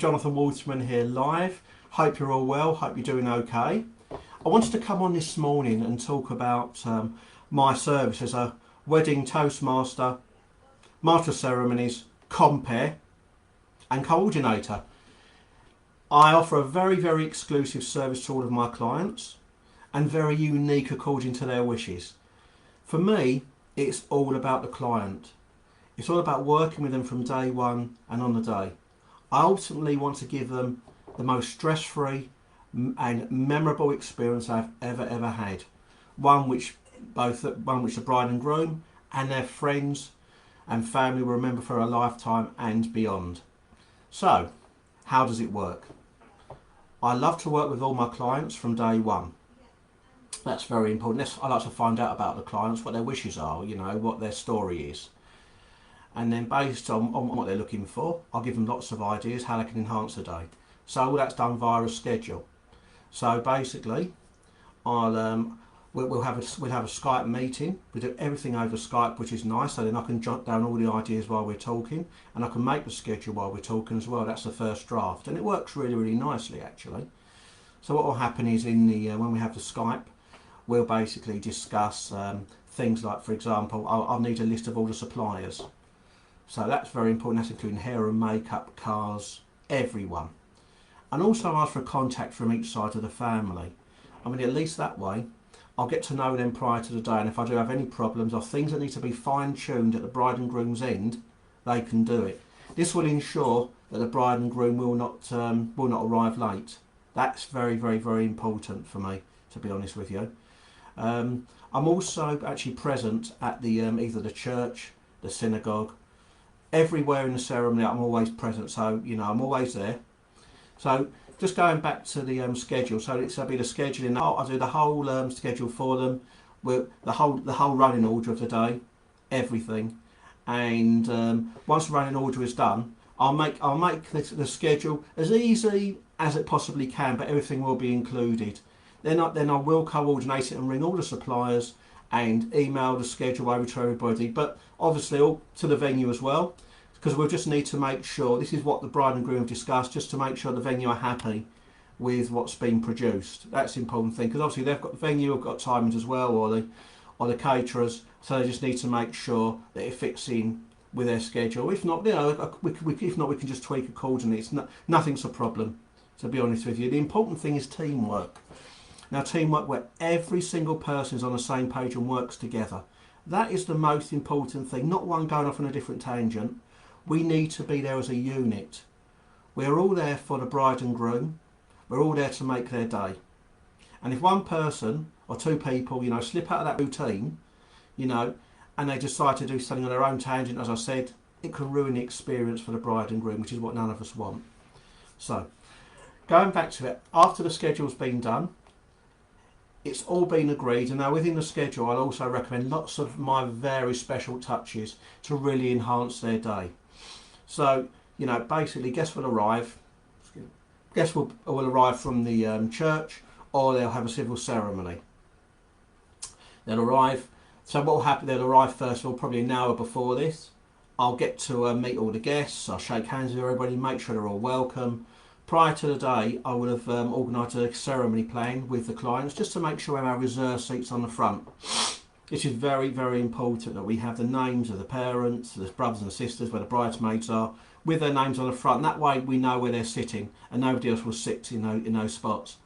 Jonathan Waterman here live. Hope you're all well, hope you're doing okay. I wanted to come on this morning and talk about my service as a Wedding Toastmaster, Master of Ceremonies, Compere and Coordinator. I offer a very exclusive service to all of my clients and very unique according to their wishes. For me, it's all about the client. It's all about working with them from day one and on the day. I ultimately want to give them the most stress-free and memorable experience I've ever had. One which the bride and groom and their friends and family will remember for a lifetime and beyond. So, how does it work? I love to work with all my clients from day one. That's very important. I like to find out about the clients, what their wishes are, what their story is. And then based on what they're looking for, I'll give them lots of ideas how they can enhance the day. So all that's done via a schedule. So basically, we'll have a Skype meeting. We do everything over Skype, which is nice. So then I can jot down all the ideas while we're talking, and I can make the schedule while we're talking as well. That's the first draft, and it works really nicely actually. So what will happen is when we have the Skype, we'll basically discuss things like, for example, I'll need a list of all the suppliers. So that's very important. That's including hair and makeup, cars, everyone. And also ask for a contact from each side of the family. I mean, at least that way, I'll get to know them prior to the day. And if I do have any problems or things that need to be fine-tuned at the bride and groom's end, they can do it. This will ensure that the bride and groom will not arrive late. That's very important for me, to be honest with you. I'm also actually present at the either the church, the synagogue, everywhere in the ceremony. I'm always present, so I'm always there. So just going back to the schedule, so it'll be the scheduling. I'll do the whole schedule for them, with the whole running order of the day, everything. And once the running order is done, I'll make the schedule as easy as it possibly can, but everything will be included. Then I will coordinate it and ring all the suppliers and email the schedule over to everybody, but obviously all to the venue as well, because we'll just need to make sure, this is what the bride and groom have discussed, just to make sure the venue are happy with what's been produced. That's the important thing, because obviously the venue have got timings as well, or the caterers, so they just need to make sure that it fits in with their schedule. If not, we can just tweak accordingly. Nothing's a problem, to be honest with you. The important thing is teamwork. Now, teamwork where every single person is on the same page and works together. That is the most important thing, not one going off on a different tangent. We need to be there as a unit. We're all there for the bride and groom. We're all there to make their day. And if one person or two people, slip out of that routine, and they decide to do something on their own tangent, as I said, it can ruin the experience for the bride and groom, which is what none of us want. So, going back to it, after the schedule's been done, it's all been agreed, and now within the schedule I'll also recommend lots of my very special touches to really enhance their day. So, basically guests will arrive from the church, or they'll have a civil ceremony. They'll arrive, so what will happen, they'll arrive first of all, probably an hour before this. I'll get to meet all the guests, I'll shake hands with everybody, make sure they're all welcome. Prior to the day, I would have organised a ceremony plan with the clients just to make sure we have our reserved seats on the front. It is very important that we have the names of the parents, the brothers and sisters, where the bridesmaids are, with their names on the front. That way we know where they're sitting and nobody else will sit in those spots.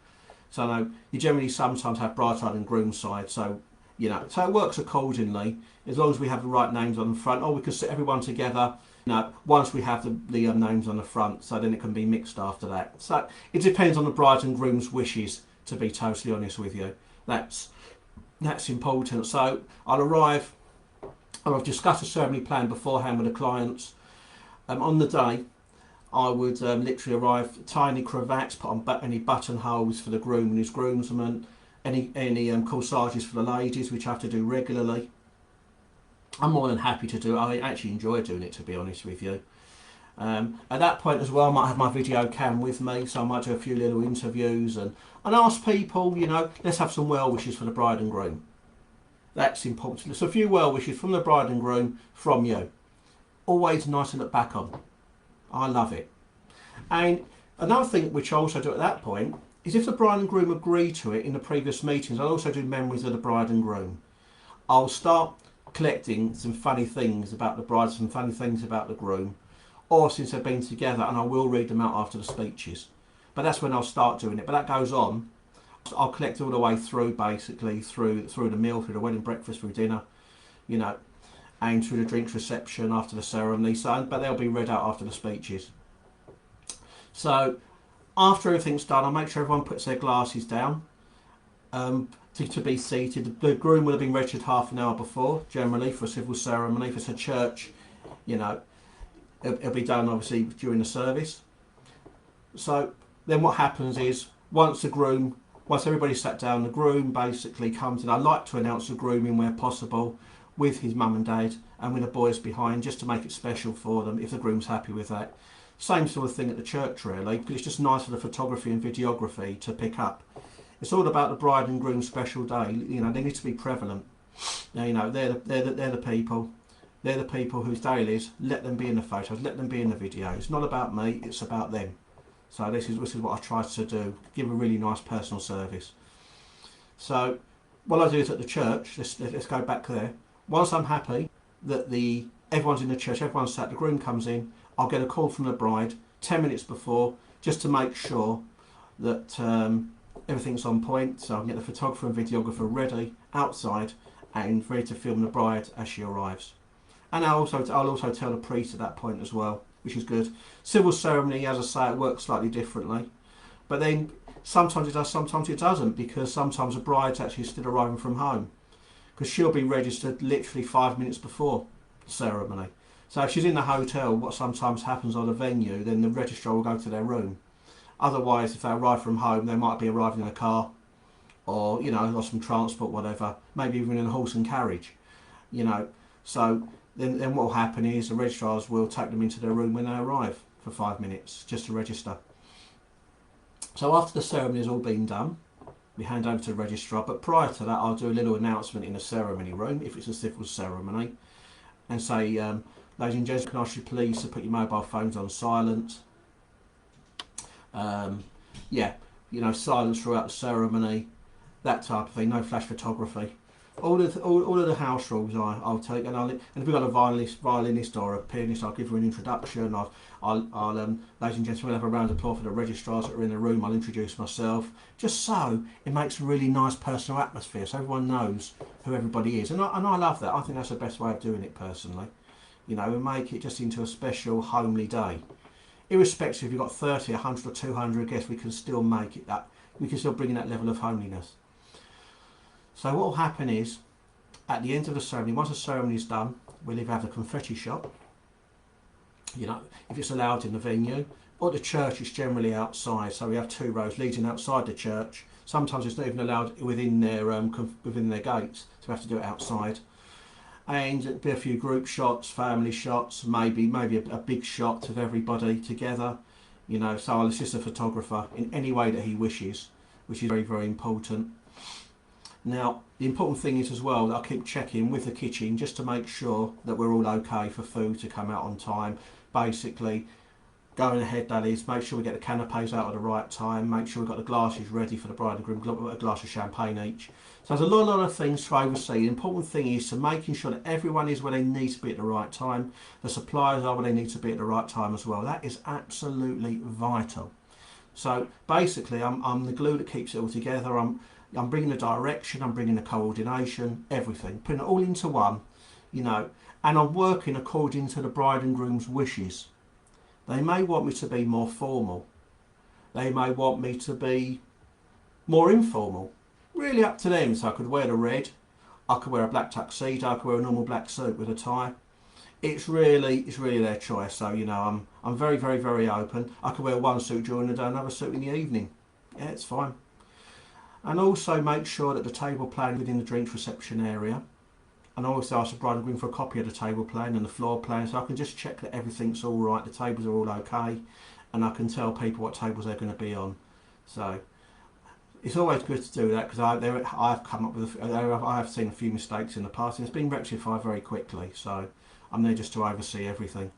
So you generally sometimes have bride side and groom side, so it works accordingly as long as we have the right names on the front, or we can sit everyone together. Once we have the names on the front, so then it can be mixed after that. So it depends on the bride and groom's wishes, to be totally honest with you. That's important. So I'll arrive, and I've discussed the ceremony plan beforehand with the clients. On the day, I would literally arrive, tiny cravats, put on any buttonholes for the groom and his groomsmen, any corsages for the ladies, which I have to do regularly. I'm more than happy to do it. I actually enjoy doing it, to be honest with you. At that point as well, I might have my video cam with me, so I might do a few little interviews and ask people, let's have some well wishes for the bride and groom. That's important. So a few well wishes from the bride and groom from you. Always nice to look back on. I love it. And another thing which I also do at that point is if the bride and groom agree to it in the previous meetings, I'll also do memories of the bride and groom. I'll start collecting some funny things about the bride, some funny things about the groom, or since they've been together, and I will read them out after the speeches. But that's when I'll start doing it. But that goes on. I'll collect all the way through, basically, through the meal, through the wedding breakfast, through dinner, you know, and through the drinks reception after the ceremony. So, but they'll be read out after the speeches. So after everything's done, I'll make sure everyone puts their glasses down to be seated. The groom will have been registered half an hour before, generally, for a civil ceremony. If it's a church, you know, it'll be done obviously during the service. So then what happens is once everybody's sat down, the groom basically comes in. I like to announce the groom in where possible with his mum and dad and with the boys behind, just to make it special for them if the groom's happy with that. Same sort of thing at the church really, because it's just nice for the photography and videography to pick up. It's all about the bride and groom's special day. You know, they need to be prevalent. Now, you know, they're the people. They're the people whose day it is. Let them be in the photos. Let them be in the video. It's not about me. It's about them. So this is what I try to do. Give a really nice personal service. So what I do is at the church. Let's go back there. Once I'm happy that everyone's in the church, everyone's sat, the groom comes in, I'll get a call from the bride 10 minutes before, just to make sure that everything's on point. So I can get the photographer and videographer ready outside and ready to film the bride as she arrives. And I'll also tell the priest at that point as well, which is good. Civil ceremony, as I say, it works slightly differently. But then sometimes it does, sometimes it doesn't, because sometimes the bride's actually still arriving from home, because she'll be registered literally 5 minutes before the ceremony. So if she's in the hotel, what sometimes happens on a venue, then the registrar will go to their room. Otherwise, if they arrive from home, they might be arriving in a car, or, you know, or some transport, whatever, maybe even in a horse and carriage, you know. So then what will happen is the registrars will take them into their room when they arrive for 5 minutes, just to register. So after the ceremony has all been done, we hand over to the registrar, but prior to that I'll do a little announcement in the ceremony room, if it's a civil ceremony, and say, ladies and gentlemen, can I ask you please to put your mobile phones on silent. Yeah, you know, silence throughout the ceremony, that type of thing, no flash photography. All of the house rules I'll take, and if we've got a violinist or a pianist, I'll give her an introduction. Ladies and gentlemen, we'll have a round of applause for the registrars that are in the room. I'll introduce myself, just so it makes a really nice personal atmosphere, so everyone knows who everybody is. And I love that. I think that's the best way of doing it personally. You know, and make it just into a special homely day. Irrespective if you've got 30, 100 or 200 guests, we can still make it that. We can still bring in that level of homeliness. So what will happen is, at the end of the ceremony, once the ceremony is done, we'll either have the confetti shot, you know, if it's allowed in the venue, or the church is generally outside. So we have 2 rows leading outside the church. Sometimes it's not even allowed within their gates, so we have to do it outside. And it'll be a few group shots, family shots, maybe a big shot of everybody together, you know. So I'll assist the photographer in any way that he wishes, which is very, very important. Now, the important thing is as well that I keep checking with the kitchen just to make sure that we're all okay for food to come out on time. Basically, going ahead, that is, make sure we get the canapes out at the right time, make sure we've got the glasses ready for the bride and groom, a glass of champagne each. So there's a lot of things to oversee. The important thing is to making sure that everyone is where they need to be at the right time. The suppliers are where they need to be at the right time as well. That is absolutely vital. So basically, I'm the glue that keeps it all together. I'm bringing the direction, I'm bringing the coordination, everything, putting it all into one, you know, and I'm working according to the bride and groom's wishes. They may want me to be more formal. They may want me to be more informal. Really up to them. So I could wear the red, I could wear a black tuxedo, I could wear a normal black suit with a tie. It's really their choice. So, you know, I'm very, very, very open. I could wear one suit during the day, another suit in the evening. Yeah, it's fine. And also make sure that the table plan within the drinks reception area, and I also ask the bride and groom for a copy of the table plan and the floor plan, so I can just check that everything's all right, the tables are all okay, and I can tell people what tables they're going to be on. So it's always good to do that, because I've come up with I have seen a few mistakes in the past, and it's been rectified very quickly. So I'm there just to oversee everything.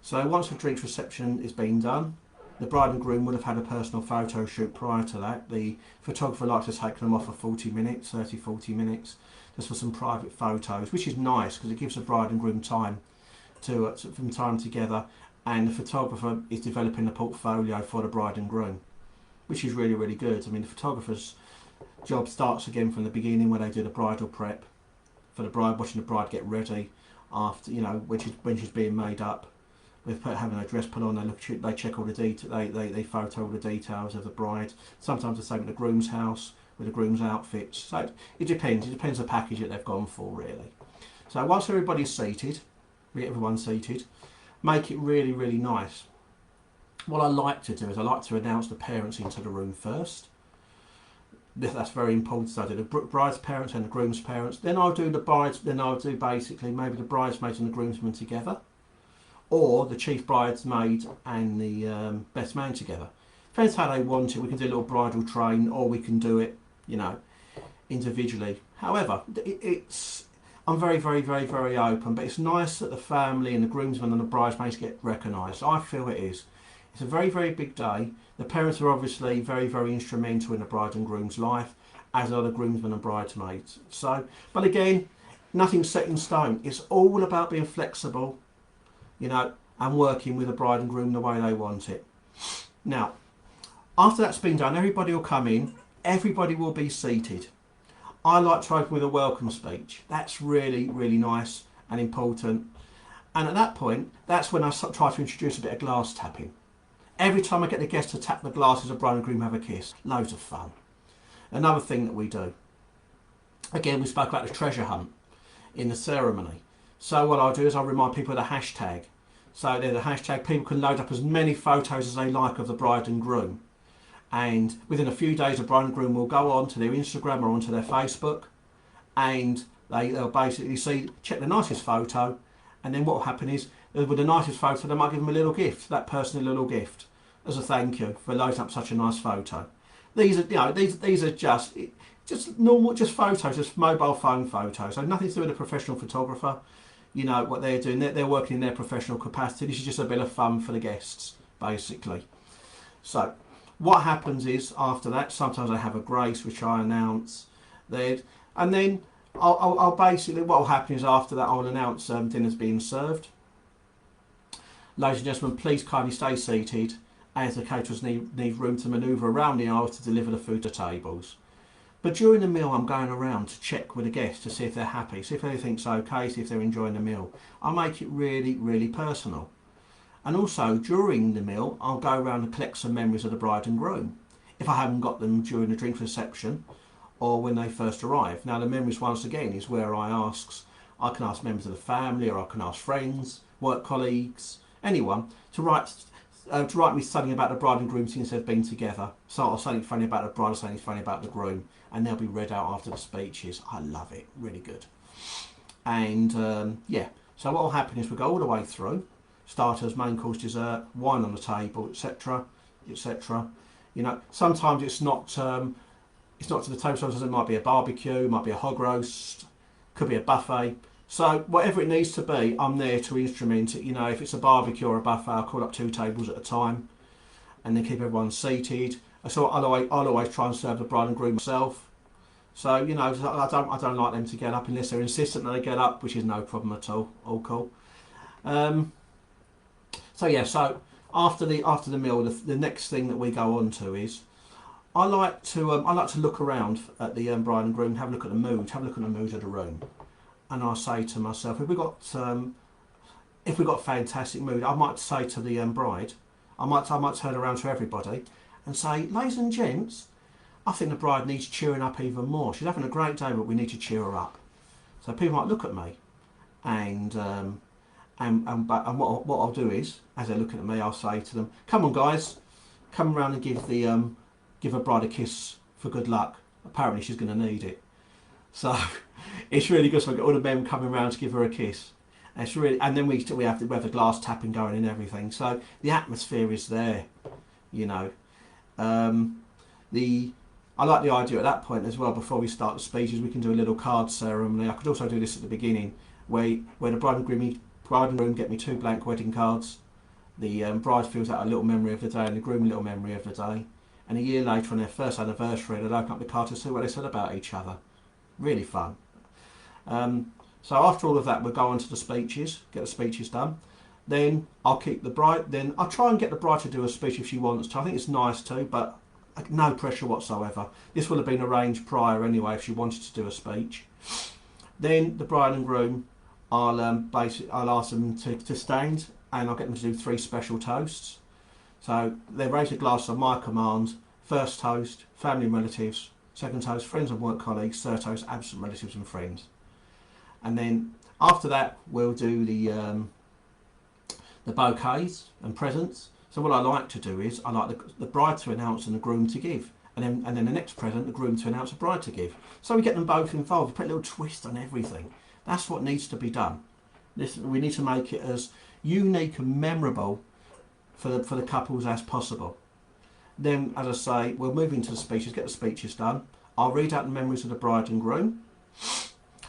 So once the drinks reception is being done, the bride and groom would have had a personal photo shoot prior to that. The photographer likes to take them off for 40 minutes, 30, 40 minutes, just for some private photos, which is nice because it gives the bride and groom time to from time together, and the photographer is developing a portfolio for the bride and groom, which is really, really good. I mean, the photographer's job starts again from the beginning when they do the bridal prep for the bride, watching the bride get ready after, you know, when she's being made up, with having her dress put on. They check all the details. They photo all the details of the bride. Sometimes the same at the groom's house with the groom's outfits. So it depends. It depends the package that they've gone for, really. So once everybody's seated, we get everyone seated, make it really, really nice. What I like to do is I like to announce the parents into the room first. That's very important. So I do the bride's parents and the groom's parents. Then I'll do the brides. Then I'll do basically maybe the bridesmaids and the groomsmen together, or the chief bridesmaid and the best man together. Depends how they want it. We can do a little bridal train, or we can do it, you know, individually. However, I'm very, very, very, very open, but it's nice that the family and the groomsmen and the bridesmaids get recognised. I feel it is. It's a very, very big day. The parents are obviously very, very instrumental in the bride and groom's life, as are the groomsmen and bridesmaids. So, but again, nothing's set in stone. It's all about being flexible, you know, and working with the bride and groom the way they want it. Now, after that's been done, everybody will come in, everybody will be seated. I like to open with a welcome speech. That's really, really nice and important. And at that point, that's when I try to introduce a bit of glass tapping. Every time I get the guests to tap the glasses, the bride and groom have a kiss. Loads of fun. Another thing that we do. Again, we spoke about the treasure hunt in the ceremony. So what I'll do is I'll remind people of the hashtag. So there's a hashtag. People can load up as many photos as they like of the bride and groom. And within a few days, the bride and groom will go on to their Instagram or onto their Facebook, and they'll basically check the nicest photo, and then what will happen is, with the nicest photo, they might give them a little gift, that person a little gift, as a thank you for loading up such a nice photo. These are, you know, these are just normal, just photos, just mobile phone photos. So nothing to do with a professional photographer. You know what they're doing. They're working in their professional capacity. This is just a bit of fun for the guests, basically. So what happens is after that, sometimes I have a grace which I announce there, and then I'll basically, what will happen is after that I'll announce dinner's being served. Ladies and gentlemen, please kindly stay seated, as the caterers need room to manoeuvre around the aisle to deliver the food to tables. But during the meal, I'm going around to check with the guests to see if they're happy, see if everything's okay, see if they're enjoying the meal. I make it really, really personal. And also, during the meal, I'll go around and collect some memories of the bride and groom, if I haven't got them during the drink reception or when they first arrive. Now, the memories, once again, is where I can ask members of the family, or I can ask friends, work colleagues, anyone, to write me something about the bride and groom since they've been together. So, or something funny about the bride, or something funny about the groom, and they'll be read out after the speeches. I love it, really good. And yeah, so what will happen is we'll go all the way through. Starters, main course, dessert, wine on the table, etc., etc. You know, sometimes it's not to the table. Sometimes it might be a barbecue, it might be a hog roast, could be a buffet. So whatever it needs to be, I'm there to instrument it. You know, if it's a barbecue or a buffet, I'll call up 2 tables at a time, and then keep everyone seated. So I'll always try and serve the bride and groom myself. So you know, I don't like them to get up unless they're insistent that they get up, which is no problem at all. All cool. So yeah, so after the meal, the next thing that we go on to is I like to look around at the bride and groom, have a look at the mood, have a look at the mood of the room, and I say to myself, if we got a fantastic mood, I might say to the bride, I might turn around to everybody and say, ladies and gents, I think the bride needs cheering up even more. She's having a great day, but we need to cheer her up. So people might look at me, and what I'll do is, as they're looking at me, I'll say to them, come on guys, come around and give a bride a kiss for good luck. Apparently she's going to need it. So it's really good. So I get all the men coming around to give her a kiss. And it's really, and then we have the glass tapping going and everything. So the atmosphere is there, you know. I like the idea at that point as well, before we start the speeches, we can do a little card ceremony. I could also do this at the beginning, where the bride and groom bride and groom get me 2 blank wedding cards. The bride fills out a little memory of the day and the groom a little memory of the day. And a year later on their first anniversary, they'll open up the card to see what they said about each other. Really fun. So after all of that, we'll go on to the speeches, get the speeches done. Then I'll keep the bride, then I'll try and get the bride to do a speech if she wants to. I think it's nice to, but no pressure whatsoever. This will have been arranged prior anyway if she wanted to do a speech. Then the bride and groom, I'll ask them to stand and I'll get them to do 3 special toasts. So they raise a glass on my command. First toast, family and relatives. Second toast, friends and work colleagues. Third toast, absent relatives and friends. And then after that, we'll do the bouquets and presents. So what I like to do is I like the bride to announce and the groom to give. And then the next present, the groom to announce, the bride to give. So we get them both involved, put a little twist on everything. That's what needs to be done. We need to make it as unique and memorable for the couples as possible. Then, as I say, we'll move into the speeches, get the speeches done. I'll read out the memories of the bride and groom.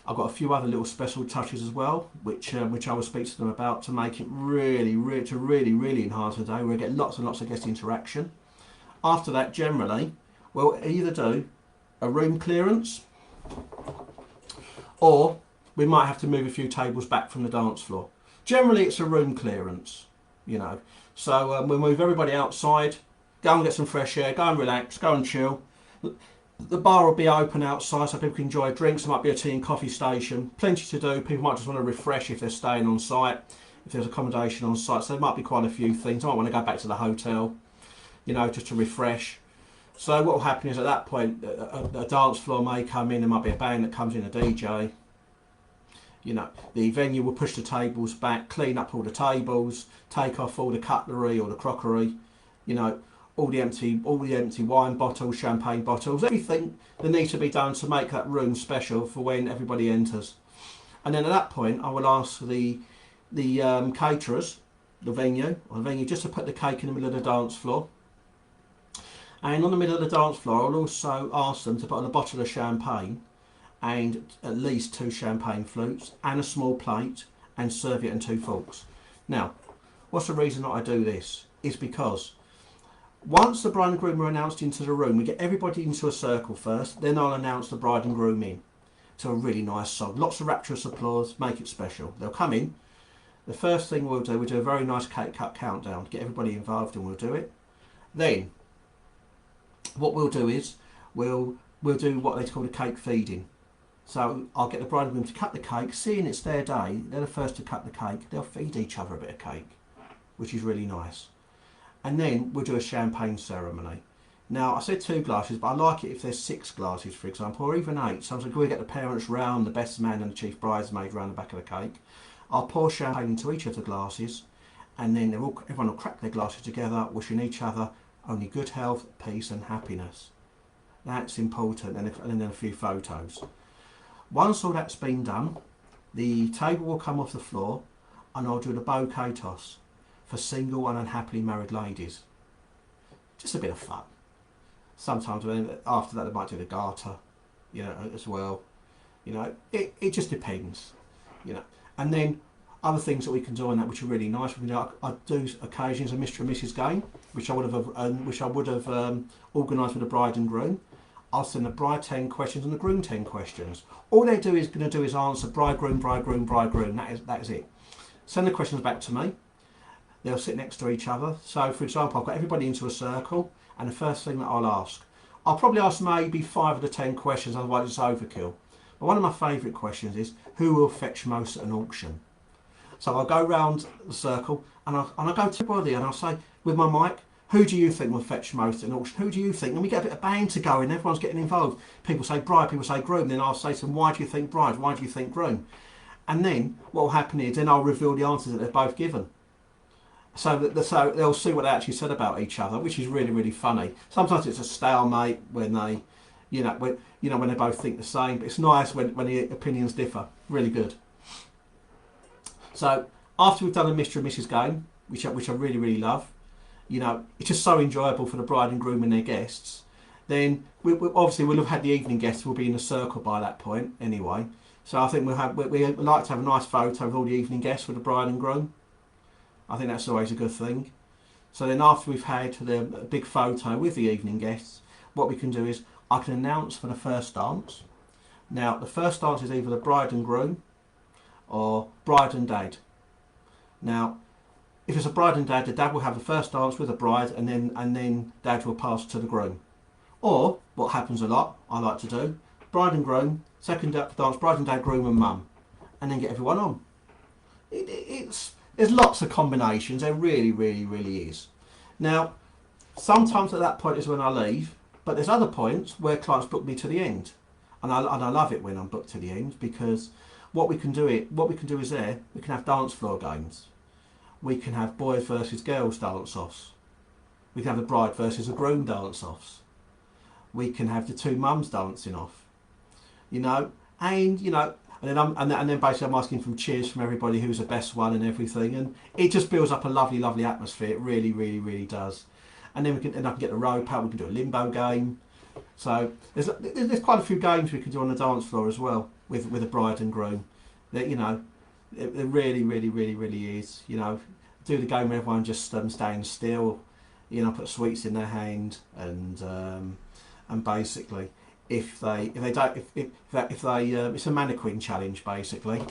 I've got a few other little special touches as well, which I will speak to them about to make it really enhance the day. We'll get lots and lots of guest interaction. After that, generally, we'll either do a room clearance or we might have to move a few tables back from the dance floor. Generally, it's a room clearance, you know. So we'll move everybody outside, go and get some fresh air, go and relax, go and chill. The bar will be open outside so people can enjoy drinks. There might be a tea and coffee station. Plenty to do. People might just want to refresh if they're staying on site, if there's accommodation on site. So there might be quite a few things. I might want to go back to the hotel, you know, just to refresh. So what will happen is at that point, a dance floor may come in. There might be a band that comes in, a DJ. You know, the venue will push the tables back, clean up all the tables, take off all the cutlery or the crockery, you know, all the empty wine bottles, champagne bottles, everything that needs to be done to make that room special for when everybody enters. And then at that point, I will ask the caterers, the venue just to put the cake in the middle of the dance floor. And on the middle of the dance floor, I'll also ask them to put on a bottle of champagne and at least 2 champagne flutes and a small plate and serviette and 2 forks. Now, what's the reason that I do this? Is because once the bride and groom are announced into the room, we get everybody into a circle first, then I'll announce the bride and groom in to a really nice song. Lots of rapturous applause, make it special. They'll come in. The first thing we'll do a very nice cake cut countdown to get everybody involved, and we'll do it. Then, what we'll do is, we'll do what they call a cake feeding. So I'll get the bride and groom to cut the cake, seeing it's their day, they're the first to cut the cake, they'll feed each other a bit of cake, which is really nice. And then we'll do a champagne ceremony. Now, I said 2 glasses, but I like it if there's 6 glasses, for example, or even 8. Sometimes we get the parents round, the best man and the chief bridesmaid round the back of the cake. I'll pour champagne into each of the glasses, and then everyone will crack their glasses together, wishing each other only good health, peace and happiness. That's important, and then a few photos. Once all that's been done, the table will come off the floor and I'll do the bouquet toss for single and unhappily married ladies. Just a bit of fun. Sometimes after that they might do the garter, you know, as well. You know, it just depends, you know. And then other things that we can do on that which are really nice. I do occasions a Mr. and Mrs. game, which I would have organised with the bride and groom. I'll send the bride 10 questions and the groom 10 questions. All they're going to do is answer bridegroom, bridegroom, bridegroom. That is it. Send the questions back to me. They'll sit next to each other. So, for example, I've got everybody into a circle, and the first thing that I'll probably ask maybe 5 of the 10 questions, otherwise it's overkill. But one of my favourite questions is, who will fetch most at an auction? So I'll go round the circle, and I'll go to everybody, and I'll say, with my mic, who do you think will fetch most at an auction? Who do you think? And we get a bit of banter going, everyone's getting involved. People say bride, people say groom, then I'll say to them, why do you think bride, why do you think groom? And then what will happen is, then I'll reveal the answers that they've both given. So they'll see what they actually said about each other, which is really funny. Sometimes it's a stalemate when they, when they both think the same, but it's nice when the opinions differ. Really good. So after we've done a Mr. and Mrs. game, which I really love, you know, it's just so enjoyable for the bride and groom and their guests. Then we'll have had the evening guests will be in a circle by that point anyway. So I think we like to have a nice photo of all the evening guests with the bride and groom. I think that's always a good thing. So then after we've had the big photo with the evening guests, what we can do is I can announce for the first dance. Now the first dance is either the bride and groom or bride and dad. Now if it's a bride and dad, the dad will have the first dance with the bride, and then dad will pass to the groom. Or what happens a lot, I like to do, bride and groom, second dance, bride and dad, groom and mum, and then get everyone on. There's lots of combinations. There really, really, really is. Now, sometimes at that point is when I leave, but there's other points where clients book me to the end, and I love it when I'm booked to the end, because what we can do is there we can have dance floor games. We can have boys versus girls dance-offs. We can have the bride versus the groom dance-offs. We can have the two mums dancing off. And then basically I'm asking for cheers from everybody who's the best one and everything, and it just builds up a lovely, lovely atmosphere. It really, really, really does. And then I can get the rope out. We can do a limbo game. So there's quite a few games we can do on the dance floor as well with the bride and groom. That it really, really, really, really is. Do the game where everyone just stands still. Put sweets in their hand, and basically, if they it's a mannequin challenge. Basically,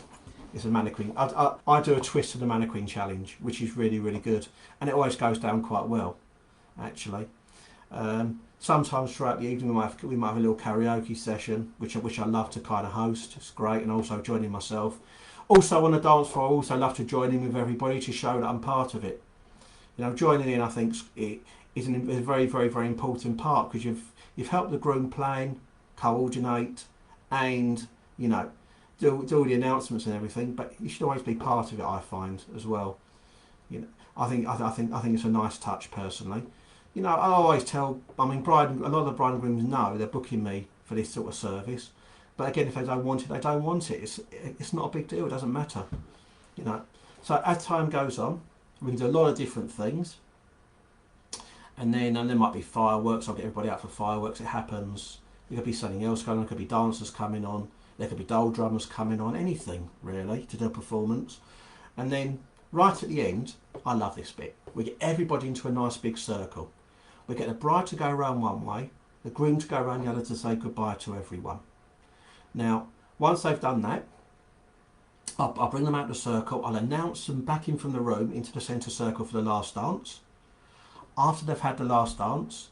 it's a mannequin. I do a twist of the mannequin challenge, which is really, really good, and it always goes down quite well, actually. Sometimes throughout the evening we might have a little karaoke session, which I love to kind of host. It's great, and also joining myself. Also on the dance floor, I also love to join in with everybody to show that I'm part of it. Joining in, I think, is a very, very, very important part, because you've helped the groom plan, coordinate, and do all the announcements and everything. But you should always be part of it, I find, as well. I think it's a nice touch, personally. I always tell, a lot of the bride and grooms know they're booking me for this sort of service. But again, if they don't want it, they don't want it. It's not a big deal. It doesn't matter. So as time goes on, we can do a lot of different things. And then there might be fireworks. I'll get everybody out for fireworks. It happens. There could be something else going on. There could be dancers coming on. There could be dole drummers coming on. Anything, really, to do a performance. And then right at the end, I love this bit. We get everybody into a nice big circle. We get the bride to go around one way, the groom to go around the other to say goodbye to everyone. Now, once they've done that, I'll bring them out of the circle. I'll announce them back in from the room into the centre circle for the last dance. After they've had the last dance,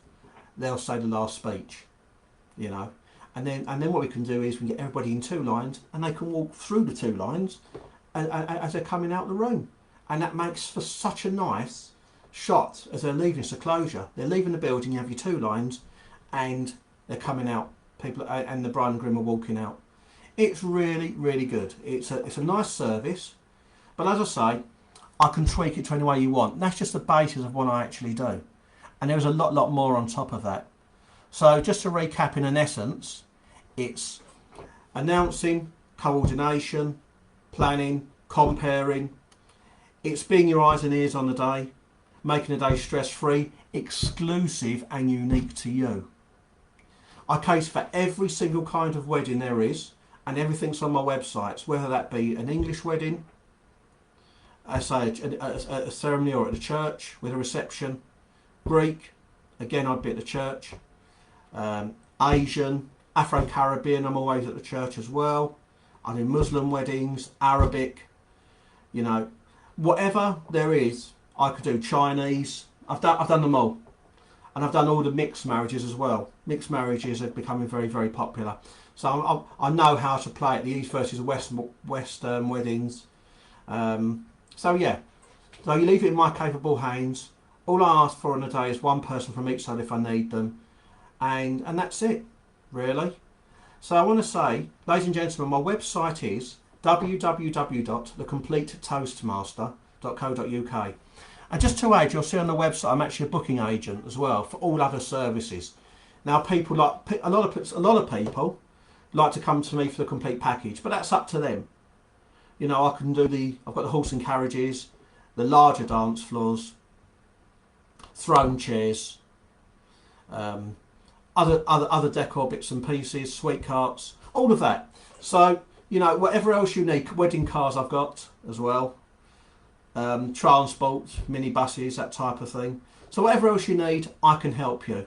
they'll say the last speech, And then what we can do is we can get everybody in two lines, and they can walk through the two lines as they're coming out the room, and that makes for such a nice shot as they're leaving. It's a closure. They're leaving the building. You have your two lines, and they're coming out. People and the bride and groom are walking out. It's really, really good. It's a nice service, but as I say, I can tweak it to any way you want. That's just the basis of what I actually do, and there's a lot more on top of that. So just to recap, in essence, it's announcing, coordination, planning, comparing. It's being your eyes and ears on the day, making the day stress-free, exclusive and unique to you. I cater for every single kind of wedding there is, and everything's on my websites, whether that be an English wedding, a ceremony or at the church with a reception, Greek, again I'd be at the church, Asian, Afro-Caribbean, I'm always at the church as well. I do Muslim weddings, Arabic, whatever there is, I could do. Chinese, I've done them all. And I've done all the mixed marriages as well. Mixed marriages are becoming very, very popular. So I know how to play it, the East versus West weddings. So yeah, so you leave it in my capable hands. All I ask for on a day is one person from each side if I need them. And that's it, really. So I want to say, ladies and gentlemen, my website is www.thecompletetoastmaster.co.uk. And just to add, you'll see on the website I'm actually a booking agent as well for all other services. Now, people like a lot of people like to come to me for the complete package, but that's up to them. I can do I've got the horse and carriages, the larger dance floors, throne chairs, other decor bits and pieces, sweet carts, all of that. So you know, whatever else you need. Wedding cars I've got as well. Transport, minibuses, that type of thing. So whatever else you need, I can help you.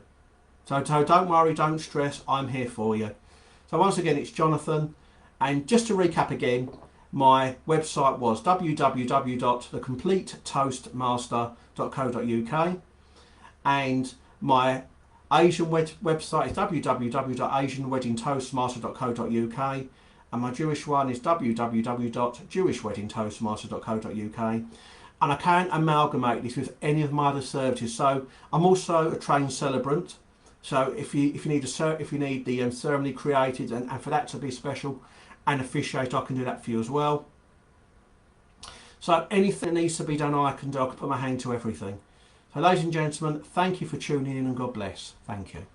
So don't worry, don't stress, I'm here for you. So once again, it's Jonathan. And just to recap again, my website was www.thecompletetoastmaster.co.uk, and my Asian website is www.asianweddingtoastmaster.co.uk, and my Jewish one is www.jewishweddingtoastmaster.co.uk. And I can amalgamate this with any of my other services. So I'm also a trained celebrant. So if you need the ceremony created and for that to be special and officiate, I can do that for you as well. So anything that needs to be done, I can do. I can put my hand to everything. So ladies and gentlemen, thank you for tuning in, and God bless. Thank you.